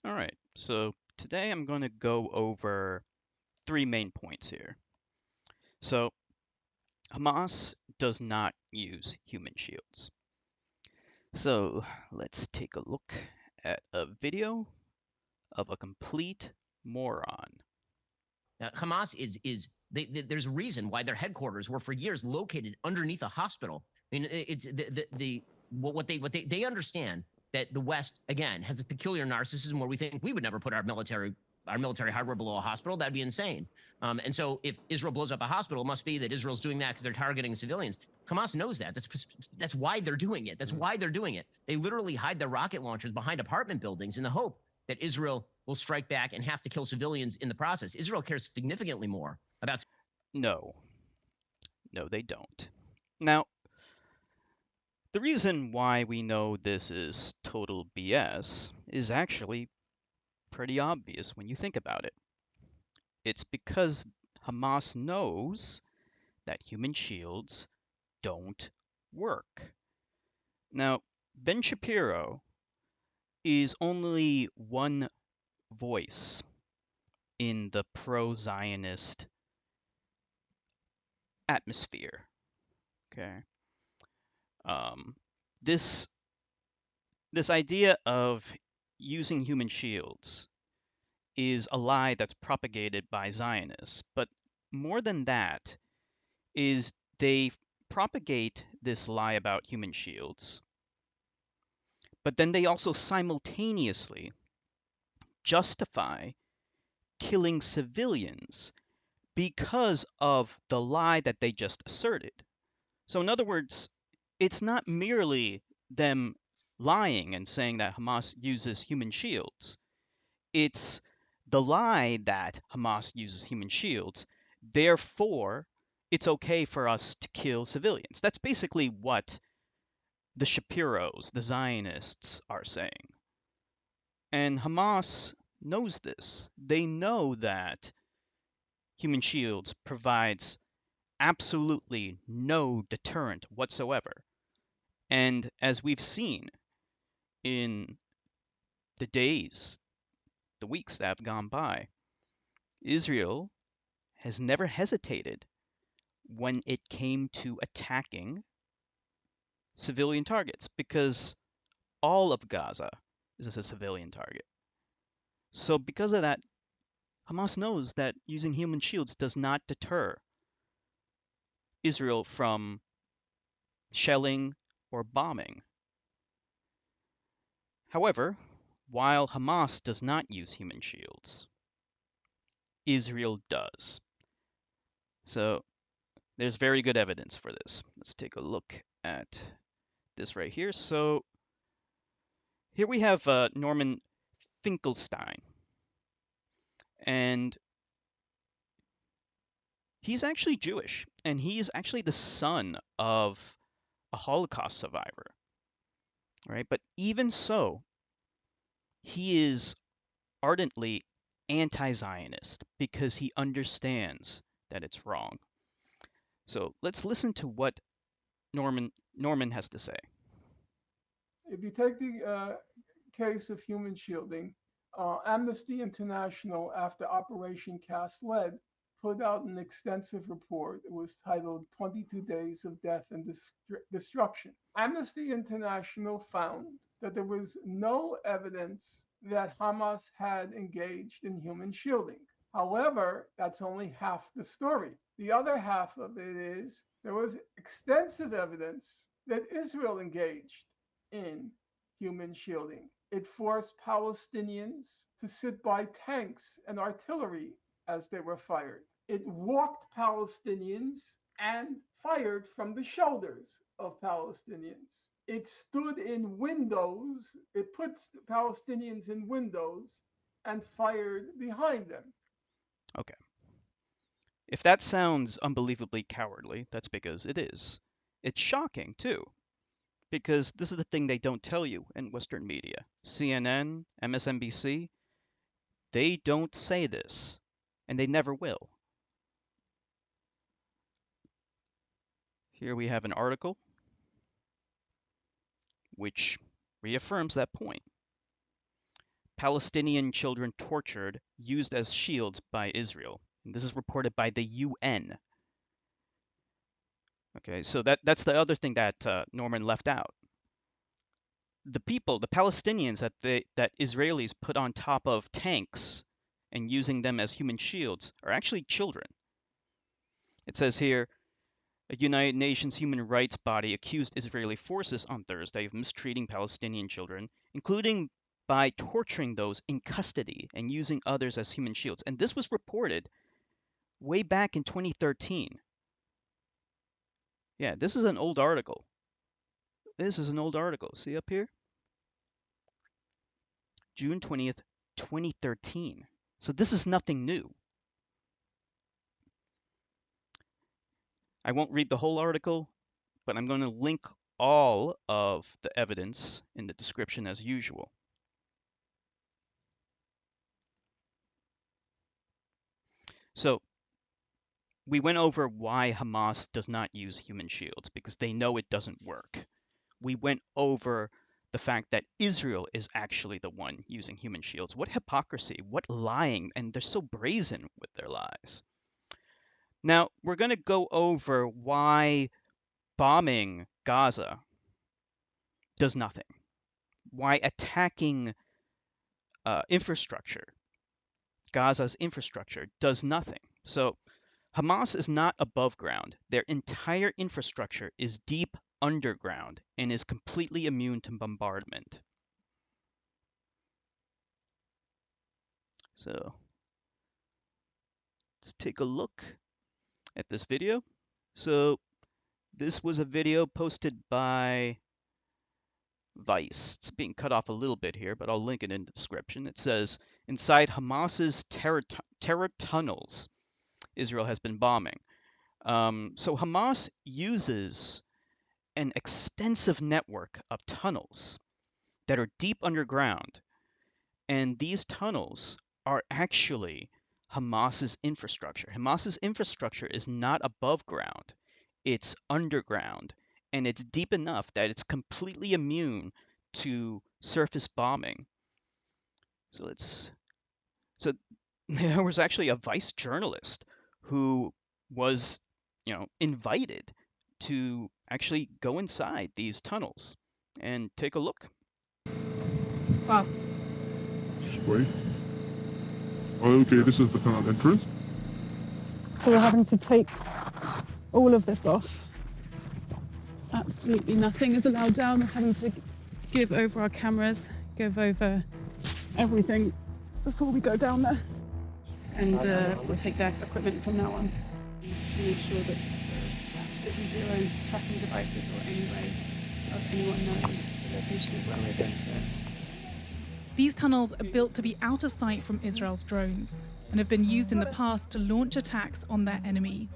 All right, so today I'm going to go over three main points here. So, Hamas does not use human shields. So, let's take a look at a video of a complete moron. Hamas there's a reason why their headquarters were for years located underneath a hospital. I mean, it's what they understand that the West again has this peculiar narcissism where we think we would never put our military hardware below a hospital. That'd be insane. And so if Israel blows up a hospital, it must be that Israel's doing that because they're targeting civilians. Hamas knows that. That's why they're doing it. That's why they're doing it. They literally hide their rocket launchers behind apartment buildings in the hope that Israel will strike back and have to kill civilians in the process. Israel cares significantly more about. No, no, they don't. Now, the reason why we know this is total BS is actually pretty obvious when you think about it. It's because Hamas knows that human shields don't work. Now, Ben Shapiro is only one voice in the pro-Zionist atmosphere. Okay, um, this this idea of using human shields is a lie that's propagated by Zionists. But more than that, is they propagate this lie about human shields, but then they also simultaneously justify killing civilians because of the lie that they just asserted. So, in other words, it's not merely them lying and saying that Hamas uses human shields. It's the lie that Hamas uses human shields. Therefore, it's okay for us to kill civilians. That's basically what the Shapiros, the Zionists, are saying. And Hamas knows this. They know that human shields provides absolutely no deterrent whatsoever. And as we've seen in the days, the weeks that have gone by, Israel has never hesitated when it came to attacking civilian targets because all of Gaza is a civilian target. So, because of that, Hamas knows that using human shields does not deter Israel from shelling or bombing. However, while Hamas does not use human shields, Israel does. So there's very good evidence for this. Let's take a look at this right here. So here we have Norman Finkelstein, and he's actually Jewish, and he's actually the son of a Holocaust survivor, right? But even so, he is ardently anti-Zionist because he understands that it's wrong. So let's listen to what Norman has to say. If you take the case of human shielding, Amnesty International, after Operation Cast Lead, put out an extensive report. It was titled 22 Days of Death and Destruction. Amnesty International found that there was no evidence that Hamas had engaged in human shielding. However, that's only half the story. The other half of it is there was extensive evidence that Israel engaged in human shielding. It forced Palestinians to sit by tanks and artillery as they were fired. It walked Palestinians and fired from the shoulders of Palestinians. It stood in windows, it puts Palestinians in windows and fired behind them. Okay. If that sounds unbelievably cowardly, that's because it is. It's shocking, too, because this is the thing they don't tell you in Western media. CNN, MSNBC, they don't say this, and they never will. Here we have an article which reaffirms that point. Palestinian children tortured, used as shields by Israel. And this is reported by the UN. Okay, so that's the other thing that Norman left out. The people, the Palestinians that Israelis put on top of tanks and using them as human shields are actually children. It says here, a United Nations human rights body accused Israeli forces on Thursday of mistreating Palestinian children, including by torturing those in custody and using others as human shields. And this was reported way back in 2013. Yeah, this is an old article. This is an old article. See up here? June 20th, 2013. So this is nothing new. I won't read the whole article, but I'm going to link all of the evidence in the description as usual. So we went over why Hamas does not use human shields, because they know it doesn't work. We went over the fact that Israel is actually the one using human shields. What hypocrisy, what lying, and they're so brazen with their lies. Now, we're going to go over why bombing Gaza does nothing, why attacking infrastructure, Gaza's infrastructure, does nothing. So Hamas is not above ground. Their entire infrastructure is deep underground and is completely immune to bombardment. So let's take a look at this video. So this was a video posted by Vice. It's being cut off a little bit here, but I'll link it in the description. It says, inside Hamas's terror tunnels, Israel has been bombing. So Hamas uses an extensive network of tunnels that are deep underground, and these tunnels are actually Hamas's infrastructure. Hamas's infrastructure is not above ground, it's underground, and it's deep enough that it's completely immune to surface bombing. So there was actually a Vice journalist who was, invited to actually go inside these tunnels and take a look. Wow. Just wait. Okay, this is the tunnel entrance. So we're having to take all of this off. Absolutely nothing is allowed down. We're having to give over our cameras, give over everything before we go down there. And we'll take their equipment from now on to make sure that there's absolutely zero tracking devices or any way of anyone knowing the location of where we're going to. These tunnels are built to be out of sight from Israel's drones and have been used in the past to launch attacks on their enemy.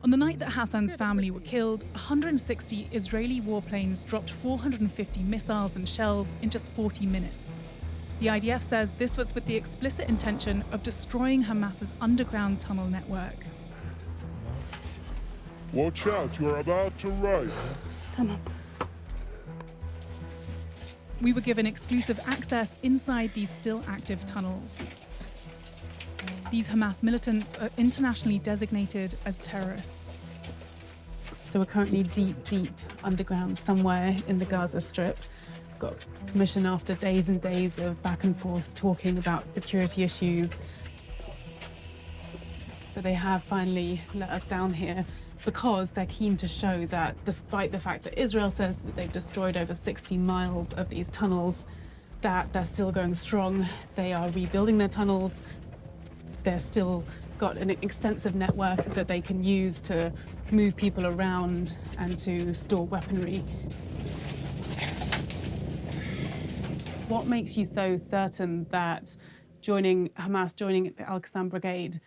On the night that Hassan's family were killed, 160 Israeli warplanes dropped 450 missiles and shells in just 40 minutes. The IDF says this was with the explicit intention of destroying Hamas's underground tunnel network. Watch out, you are about to rise. Come on. We were given exclusive access inside these still active tunnels. These Hamas militants are internationally designated as terrorists. So we're currently deep underground somewhere in the Gaza Strip. Got permission after days and days of back and forth talking about security issues. But they have finally let us down here because they're keen to show that despite the fact that Israel says that they've destroyed over 60 miles of these tunnels, that they're still going strong. They are rebuilding their tunnels. They're still got an extensive network that they can use to move people around and to store weaponry. What makes you so certain that joining Hamas, joining the Al-Qassam Brigade,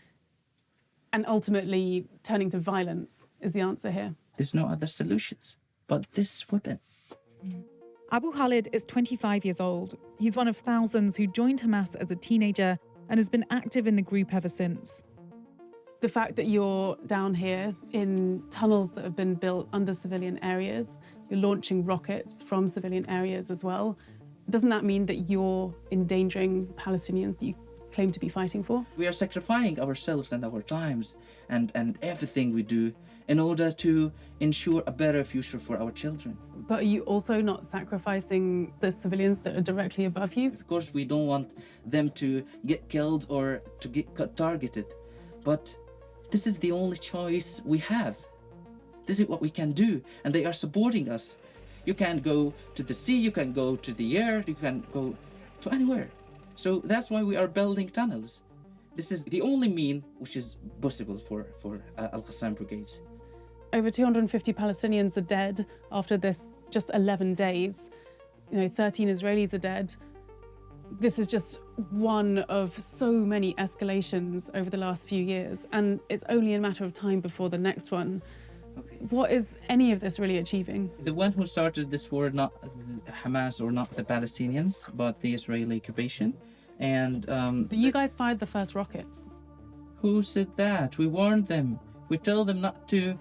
and ultimately turning to violence is the answer here? There's no other solutions but this weapon. Abu Khalid is 25 years old. He's one of thousands who joined Hamas as a teenager and has been active in the group ever since. The fact that you're down here in tunnels that have been built under civilian areas, you're launching rockets from civilian areas as well, Doesn't that mean that you're endangering Palestinians that you claim to be fighting for? We are sacrificing ourselves and our times and everything we do in order to ensure a better future for our children. But are you also not sacrificing the civilians that are directly above you? Of course, we don't want them to get killed or to get targeted, but this is the only choice we have. This is what we can do, and they are supporting us. You can go to the sea, you can go to the air, you can go to anywhere. So that's why we are building tunnels. This is the only mean which is possible for Al-Qassam brigades. Over 250 Palestinians are dead after this just 11 days. 13 Israelis are dead. This is just one of so many escalations over the last few years, and it's only a matter of time before the next one. Okay. What is any of this really achieving? The one who started this war, not Hamas or not the Palestinians, but the Israeli occupation. And But you guys fired the first rockets. who said that? We warned them. We tell them not to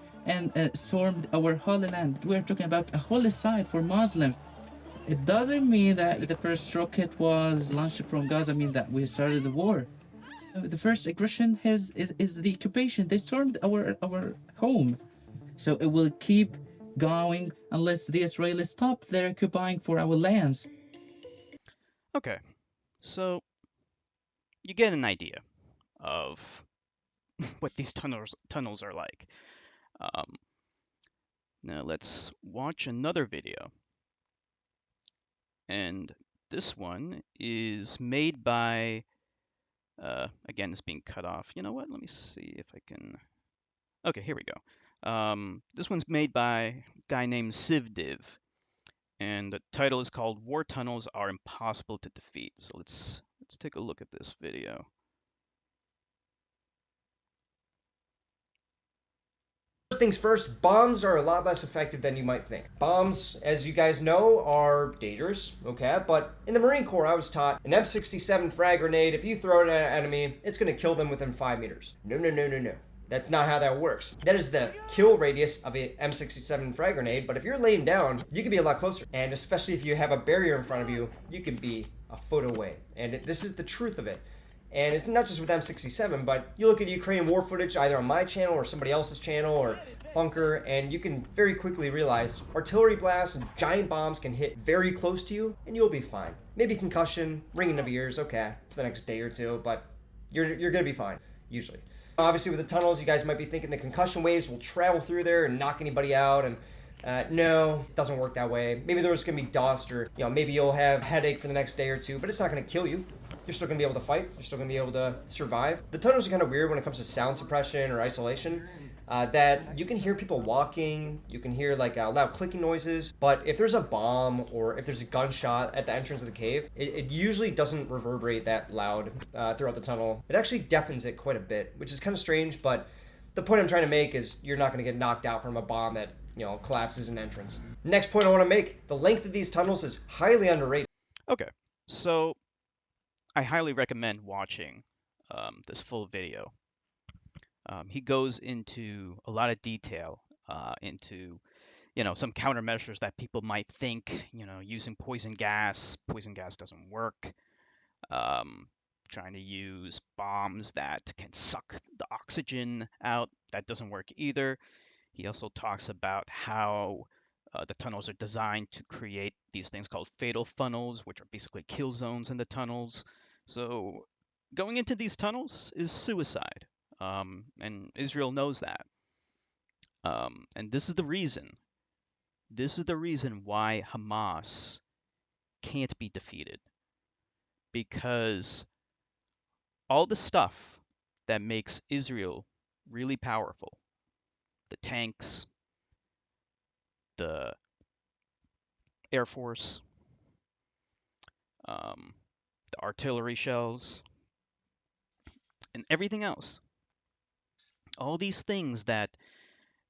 storm our holy land. We're talking about a holy site for Muslims. It doesn't mean that the first rocket was launched from Gaza mean that we started the war. The first aggression is the occupation. They stormed our home. So it will keep going unless the Israelis stop their occupying for our lands. Okay, so you get an idea of what these tunnels are like. Now let's watch another video. And this one is made by, again, it's being cut off. You know what? Let me see if I can. Okay, here we go. This one's made by a guy named Civdiv, and the title is called "War Tunnels Are Impossible to Defeat." So let's take a look at this video. First things first, bombs are a lot less effective than you might think. Bombs, as you guys know, are dangerous, okay? But in the Marine Corps, I was taught an M67 frag grenade, if you throw it at an enemy, it's gonna kill them within 5 meters. No, no, no, no, no. That's not how that works. That is the kill radius of an M67 frag grenade, but if you're laying down, you can be a lot closer. And especially if you have a barrier in front of you, you can be a foot away. And this is the truth of it. And it's not just with M67, but you look at Ukrainian war footage either on my channel or somebody else's channel or Funker, and you can very quickly realize artillery blasts and giant bombs can hit very close to you, and you'll be fine. Maybe concussion, ringing of ears, okay, for the next day or two, but you're gonna be fine, usually. Obviously with the tunnels, you guys might be thinking the concussion waves will travel through there and knock anybody out, and no, it doesn't work that way. Maybe there's gonna be dust, or maybe you'll have a headache for the next day or two, but it's not gonna kill you. You're still gonna be able to fight. You're still gonna be able to survive. The tunnels are kind of weird when it comes to sound suppression or isolation. That you can hear people walking, you can hear like loud clicking noises, but if there's a bomb or if there's a gunshot at the entrance of the cave, it usually doesn't reverberate that loud throughout the tunnel. It actually deafens it quite a bit, which is kind of strange, but the point I'm trying to make is you're not gonna get knocked out from a bomb that collapses an entrance. Next point I want to make, the length of these tunnels is highly underrated. Okay, so I highly recommend watching this full video. He goes into a lot of detail into, some countermeasures that people might think, using poison gas. Poison gas doesn't work. Trying to use bombs that can suck the oxygen out. That doesn't work either. He also talks about how the tunnels are designed to create these things called fatal funnels, which are basically kill zones in the tunnels. So going into these tunnels is suicide. And Israel knows that. And this is the reason. This is the reason why Hamas can't be defeated. Because all the stuff that makes Israel really powerful, the tanks, the Air Force, the artillery shells, and everything else, all these things that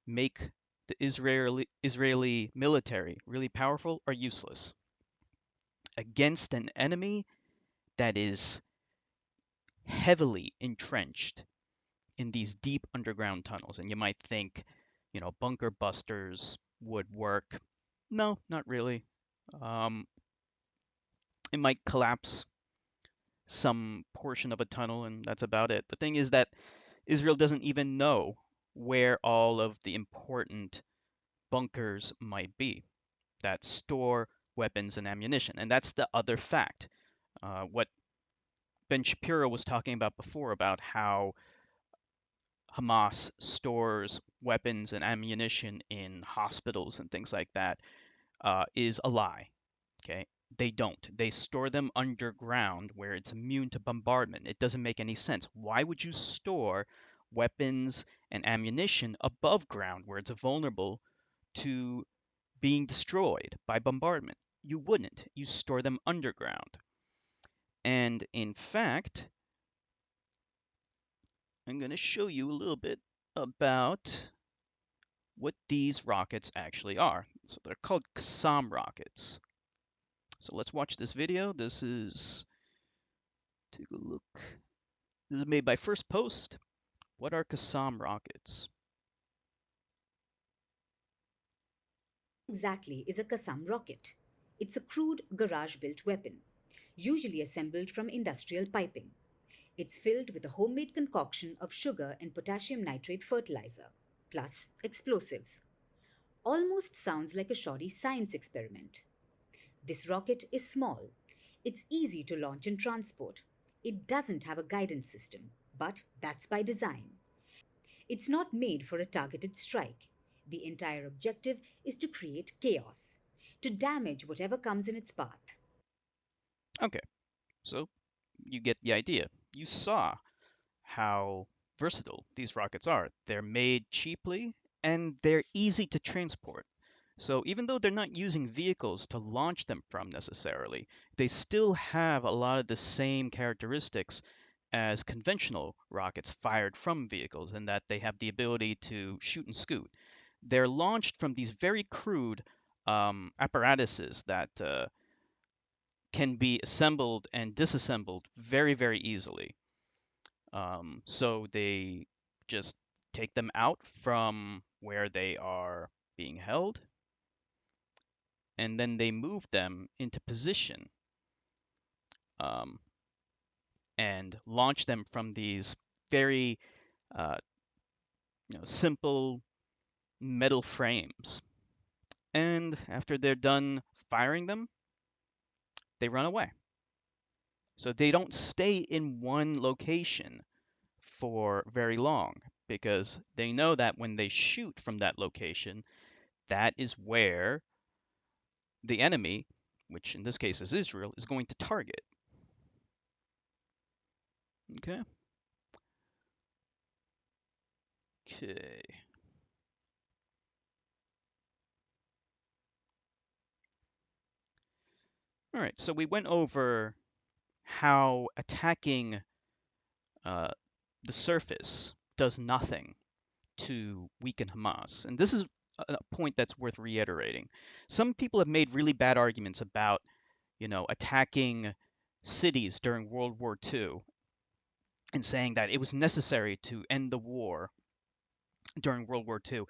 make the Israeli military really powerful are useless against an enemy that is heavily entrenched in these deep underground tunnels. And you might think, bunker busters would work. No, not really. It might collapse some portion of a tunnel, and that's about it. The thing is that Israel doesn't even know where all of the important bunkers might be that store weapons and ammunition. And that's the other fact. What Ben Shapiro was talking about before, about how Hamas stores weapons and ammunition in hospitals and things like that, is a lie. Okay, they don't. They store them underground where it's immune to bombardment. It doesn't make any sense. Why would you store weapons and ammunition above ground where it's vulnerable to being destroyed by bombardment? You wouldn't. You store them underground. And in fact, I'm going to show you a little bit about what these rockets actually are. So they're called Qassam rockets. So let's watch this video. This is, take a look. This is made by First Post. What are Qassam rockets? Exactly is a Qassam rocket. It's a crude garage-built weapon, usually assembled from industrial piping. It's filled with a homemade concoction of sugar and potassium nitrate fertilizer, plus explosives. Almost sounds like a shoddy science experiment. This rocket is small. It's easy to launch and transport. It doesn't have a guidance system, but that's by design. It's not made for a targeted strike. The entire objective is to create chaos, to damage whatever comes in its path. Okay, so you get the idea. You saw how versatile these rockets are. They're made cheaply and they're easy to transport. So even though they're not using vehicles to launch them from necessarily, they still have a lot of the same characteristics as conventional rockets fired from vehicles, in that they have the ability to shoot and scoot. They're launched from these very crude apparatuses that can be assembled and disassembled very, very easily. So they just take them out from where they are being held, and then they move them into position, um, and launch them from these very uh, simple metal frames. And after they're done firing them, they run away. So they don't stay in one location for very long, because they know that when they shoot from that location, that is where the enemy, which in this case is Israel, is going to target. Okay. Okay. All right, so we went over how attacking the surface does nothing to weaken Hamas. And this is a point that's worth reiterating. Some people have made really bad arguments about, attacking cities during World War II, and saying that it was necessary to end the war during World War II.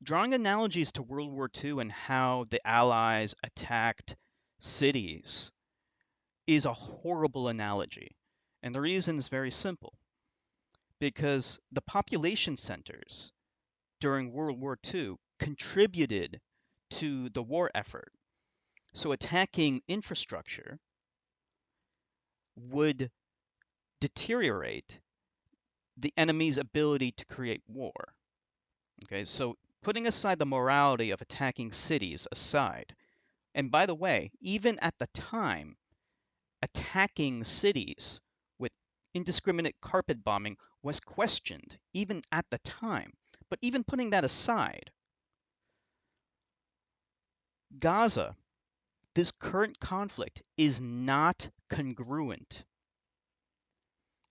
Drawing analogies to World War II and how the Allies attacked cities is a horrible analogy. And the reason is very simple. Because the population centers during World War II contributed to the war effort. So attacking infrastructure would deteriorate the enemy's ability to create war. Okay, so putting aside the morality of attacking cities aside, and by the way, even at the time, attacking cities with indiscriminate carpet bombing was questioned, even at the time. But even putting that aside, Gaza, this current conflict, is not congruent.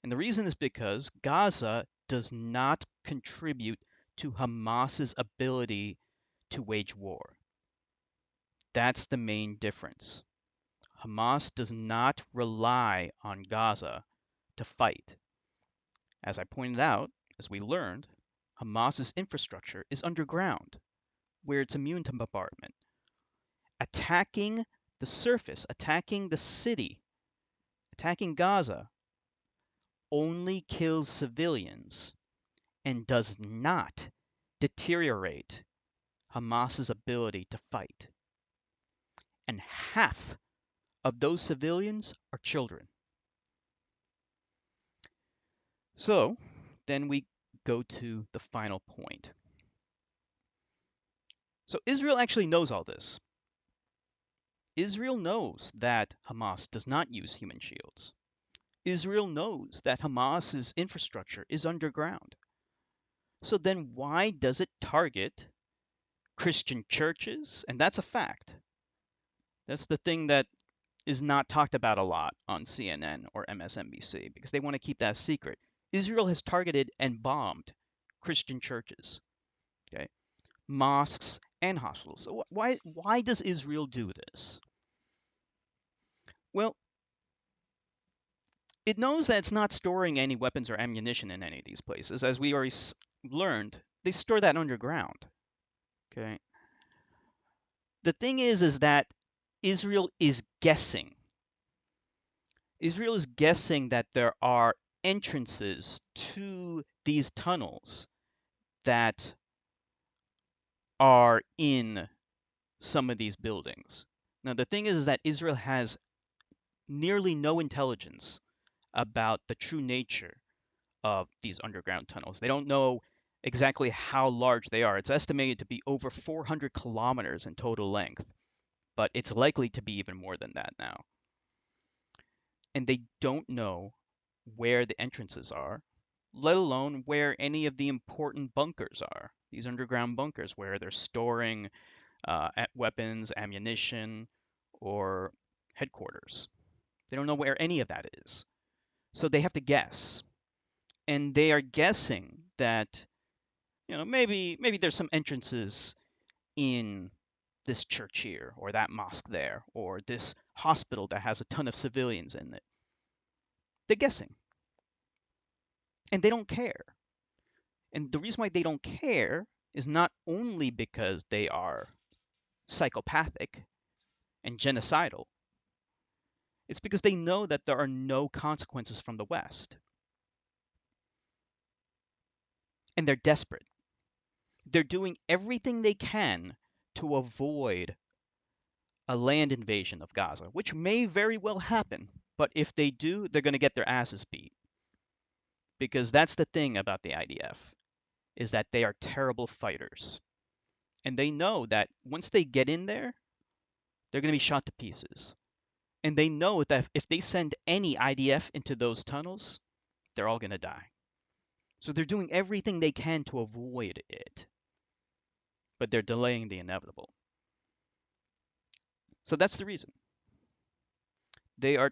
And the reason is because Gaza does not contribute to Hamas's ability to wage war. That's the main difference. Hamas does not rely on Gaza to fight. As I pointed out, as we learned, Hamas's infrastructure is underground, where it's immune to bombardment. Attacking the surface, attacking the city, attacking Gaza, only kills civilians and does not deteriorate Hamas's ability to fight. And half of those civilians are children. So then we go to the final point. So Israel actually knows all this. Israel knows that Hamas does not use human shields. Israel knows that Hamas's infrastructure is underground. So then why does it target Christian churches? And that's a fact. That's the thing that is not talked about a lot on CNN or MSNBC because they want to keep that secret. Israel has targeted and bombed Christian churches, okay, mosques and hospitals. So why does Israel do this? Well, it knows that it's not storing any weapons or ammunition in any of these places. As we already learned, they store that underground. Okay. The thing is that Israel is guessing. Israel is guessing that there are entrances to these tunnels that are in some of these buildings. Now, the thing is that Israel has nearly no intelligence about the true nature of these underground tunnels. They don't know exactly how large they are. It's estimated to be over 400 kilometers in total length, but it's likely to be even more than that now. And they don't know where the entrances are, let alone where any of the important bunkers are. These underground bunkers where they're storing weapons, ammunition, or headquarters. They don't know where any of that is. So they have to guess. And they are guessing that, maybe there's some entrances in this church here, or that mosque there, or this hospital that has a ton of civilians in it. They're guessing. And they don't care. And the reason why they don't care is not only because they are psychopathic and genocidal, it's because they know that there are no consequences from the West. And they're desperate. They're doing everything they can to avoid a land invasion of Gaza, which may very well happen. But if they do, they're going to get their asses beat. Because that's the thing about the IDF, is that they are terrible fighters. And they know that once they get in there, they're going to be shot to pieces. And they know that if they send any IDF into those tunnels, they're all going to die. So they're doing everything they can to avoid it. But they're delaying the inevitable. So that's the reason. They are,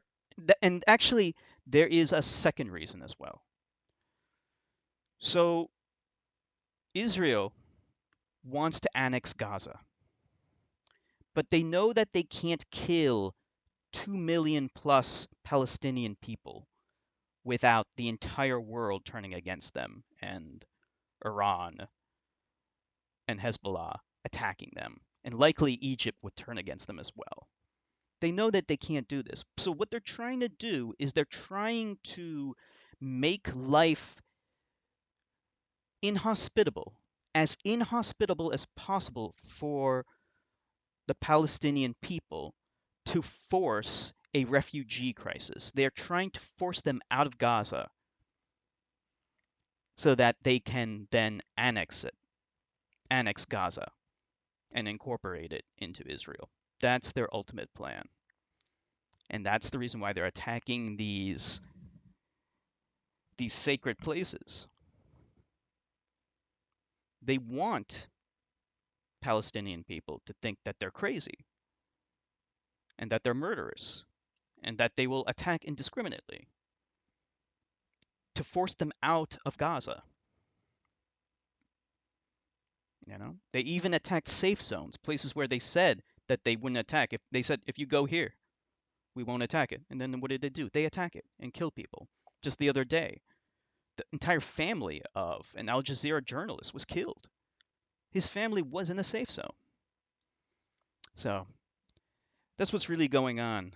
and actually, there is a second reason as well. So Israel wants to annex Gaza, but they know that they can't kill 2 million plus Palestinian people without the entire world turning against them and Iran and Hezbollah attacking them. And likely Egypt would turn against them as well. They know that they can't do this. So what they're trying to do is they're trying to make life inhospitable as possible for the Palestinian people to force a refugee crisis. They're trying to force them out of Gaza so that they can then annex Gaza and incorporate it into Israel. That's their ultimate plan. And that's the reason why they're attacking these sacred places. They want Palestinian people to think that they're crazy and that they're murderers and that they will attack indiscriminately to force them out of Gaza. They even attacked safe zones, places where they said that they wouldn't attack. If they said, if you go here, we won't attack it. And then what did they do? They attack it and kill people. Just the other day, the entire family of an Al Jazeera journalist was killed. His family was in a safe zone. So that's what's really going on.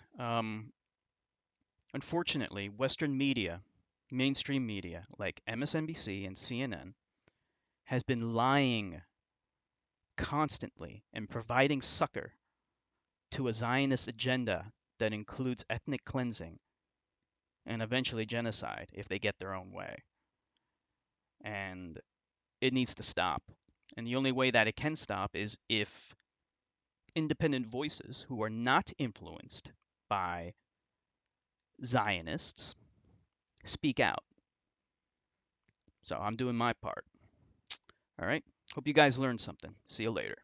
Unfortunately, Western media, mainstream media like MSNBC and CNN, has been lying constantly and providing succor to a Zionist agenda that includes ethnic cleansing and eventually genocide if they get their own way. And it needs to stop. And the only way that it can stop is if independent voices who are not influenced by Zionists speak out. So I'm doing my part. All right. Hope you guys learned something. See you later.